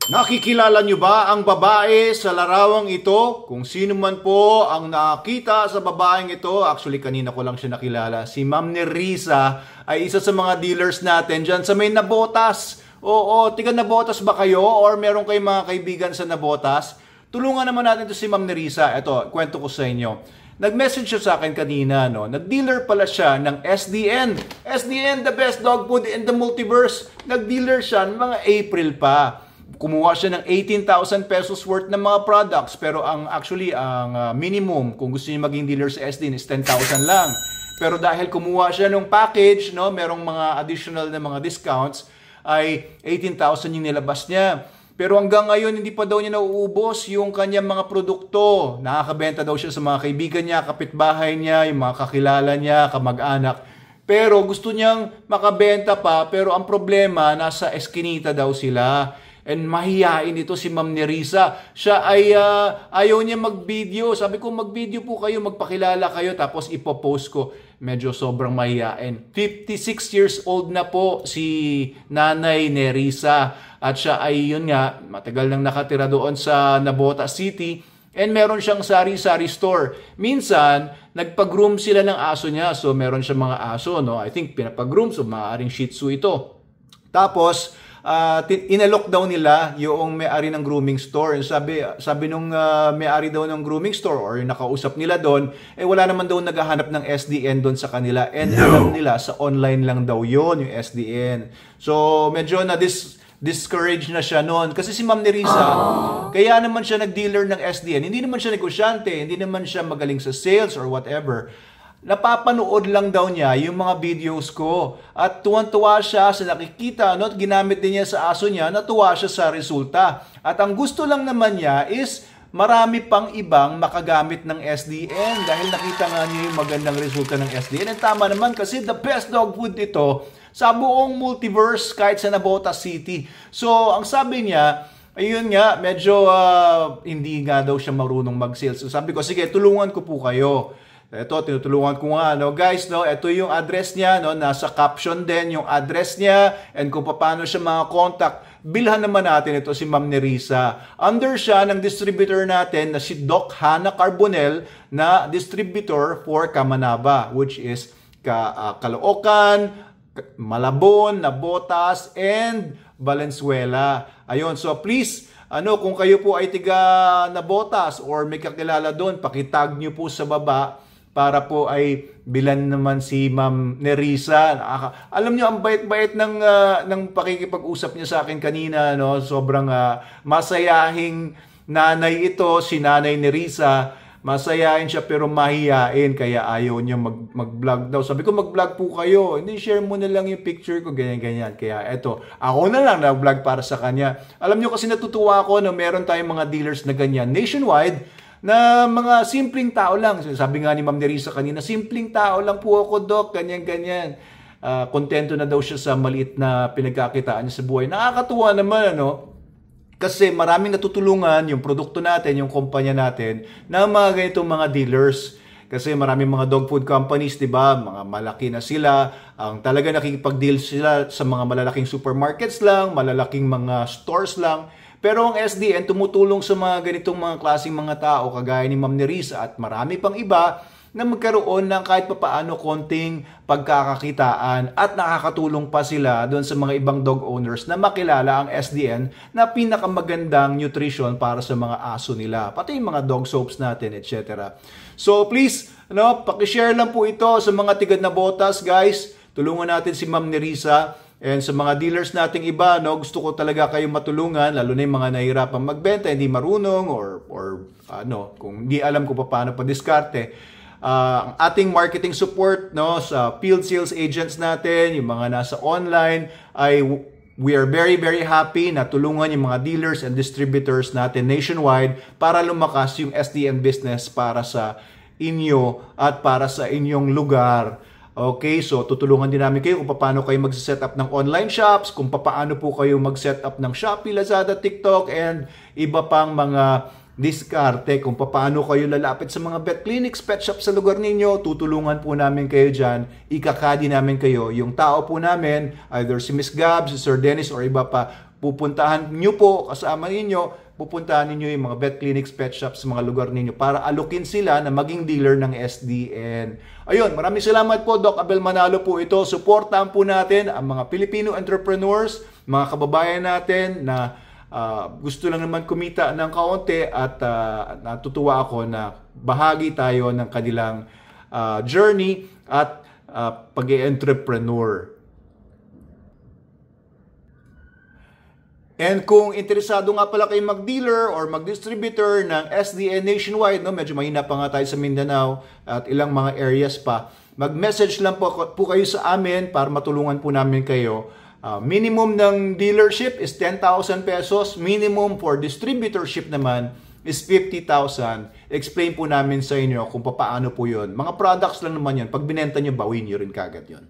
Nakikilala nyo ba ang babae sa larawang ito? Kung sino man po ang nakita sa babaeng ito, actually kanina ko lang siya nakilala, si Ma'am Nerissa ay isa sa mga dealers natin dyan sa may Nabotas. Oo, tiga Nabotas ba kayo? Or meron kayong mga kaibigan sa Nabotas? Tulungan naman natin ito si Ma'am Nerissa. Ito, kwento ko sa inyo. Nag-message siya sa akin kanina, no? Nag-dealer pala siya ng SDN. SDN, the best dog food in the multiverse. Nag-dealer siya ng mga April pa. Kumuha siya ng 18,000 pesos worth ng mga products, pero ang minimum kung gusto niyo maging dealer sa SDN is 10,000 lang. Pero dahil kumuha siya ng package, no, merong mga additional na mga discounts, ay 18,000 yung nilabas niya. Pero hanggang ngayon hindi pa daw niya nauubos yung kanyang mga produkto. Nakakabenta daw siya sa mga kaibigan niya, kapitbahay niya, yung mga kakilala niya, kamag-anak. Pero gusto niyang makabenta pa, pero ang problema nasa eskinita daw sila. And mahihain ito si Ma'am Nerissa. Siya ay ayaw niya mag-video. Sabi ko, mag-video po kayo, magpakilala kayo, tapos ipopost ko. Medyo sobrang mahihain. 56 years old na po si Nanay Nerissa. At siya ay, yun nga, matagal nang nakatira doon sa Nabotas City. And meron siyang sari-sari store. Minsan, nagpag-groom sila ng aso niya. So, meron siyang mga aso, no? I think pinapag-groom. So, maaaring Shih Tzu ito. Tapos, inalok daw nila yung may-ari ng grooming store. Sabi nung may-ari daw ng grooming store or yung nakausap nila doon, wala naman daw naghahanap ng SDN doon sa kanila. And alam nila, sa online lang daw yon yung SDN. So, medyo discourage na siya noon. Kasi si Ma'am Nerissa, kaya naman siya nag-dealer ng SDN. Hindi naman siya negosyante, hindi naman siya magaling sa sales or whatever. Napapanood lang daw niya yung mga videos ko. At tuwan-tuwa siya sa nakikita, no? At ginamit din niya sa aso niya, natuwa siya sa resulta. At ang gusto lang naman niya is marami pang ibang makagamit ng SDN dahil nakita nga niya yung magandang resulta ng SDN. And tama naman kasi the best dog food ito sa buong multiverse kahit sa Nabotas City. So, ang sabi niya, ayun nga, medyo hindi nga daw siya marunong mag-sales. So, sabi ko, sige, tulungan ko po kayo. Ito, tinutulungan ko nga, no? Guys, no, ito yung address niya, no? Nasa caption din yung address niya and kung paano siya mga contact. Bilhan naman natin ito si Ma'am Nerissa. Under siya ng distributor natin na si Doc Hannah Carbonell na distributor for Kamanaba, which is Caloocan, Malabon, Nabotas, and Valenzuela. Ayun, so please, kung kayo po ay tiga Nabotas or may kakilala doon, pakitag nyo po sa baba para po ay bilan naman si Ma'am Nerissa. Alam niyo ang bait-bait ng pakikipag-usap niya sa akin kanina, no? Sobrang masayahing nanay ito, si Nanay Nerissa. Masayahin siya pero mahihain kaya ayaw niya mag-vlog daw. Sabi ko, mag-vlog po kayo. Hindi, share mo na lang yung picture ko, ganyan-ganyan. Kaya eto, ako na lang nag-vlog para sa kanya. Alam niyo kasi natutuwa ako na meron tayong mga dealers na ganyan nationwide na mga simpleng tao lang. Sabi nga ni Ma'am Nerissa kanina, simpleng tao lang po ako, Doc, ganyan-ganyan. Kontento na daw siya sa maliit na pinagkakitaan niya sa buhay. Nakakatuwa naman, ano? Kasi maraming natutulungan yung produkto natin, yung kumpanya natin, na mga ganitong mga dealers. Kasi maraming mga dog food companies, di ba? Mga malaki na sila. Ang talaga nakikipag-deal sila sa mga malalaking supermarkets lang, malalaking mga stores lang. Pero ang SDN tumutulong sa mga ganitong mga klaseng mga tao, kagaya ni Ma'am Nerissa at marami pang iba, na magkaroon ng kahit papaano konting pagkakakitaan at nakakatulong pa sila doon sa mga ibang dog owners na makilala ang SDN na pinakamagandang nutrition para sa mga aso nila, pati yung mga dog soaps natin, etc. So please, paki-share lang po ito sa mga tiga Nabotas, guys. Tulungan natin si Ma'am Nerissa. And sa mga dealers nating iba, gusto ko talaga kayong matulungan, lalo na yung mga nahihirapang magbenta, hindi marunong or kung hindi alam kung paano pa-diskarte. Ang ating marketing support sa field sales agents natin, yung mga nasa online, we are very very happy na tulungan yung mga dealers and distributors natin nationwide para lumakas yung SDN business para sa inyo at para sa inyong lugar. Okay, so tutulungan din namin kayo kung paano kayo mag-set up ng online shops, kung paano po kayo mag-set up ng Shopee, Lazada, TikTok, and iba pang mga diskarte kung paano kayo lalapit sa mga vet clinics, pet shop sa lugar ninyo. Tutulungan po namin kayo dyan. Ikakadi namin kayo. Yung tao po namin, either si Miss Gab, si Sir Dennis, or iba pa, pupuntahan nyo po, kasama ninyo, pupuntahan ninyo yung mga vet clinics, pet shops, mga lugar ninyo para alukin sila na maging dealer ng SDN. Ayun, maraming salamat po, Doc Abel Manalo po ito. Suportahan po natin ang mga Filipino entrepreneurs, mga kababayan natin na gusto lang naman kumita ng kaunti at natutuwa ako na bahagi tayo ng kanilang journey at pag-entrepreneur. And kung interesado nga pala kayo mag-dealer or mag-distributor ng SDN nationwide, no, medyo mahina pa nga tayo sa Mindanao at ilang mga areas pa, mag-message lang po kayo sa amin para matulungan po namin kayo. Minimum ng dealership is 10,000 pesos. Minimum for distributorship naman is 50,000. Explain po namin sa inyo kung paano po yun. Mga products lang naman yun. Pag binenta nyo, bawin nyo rin kagad yun.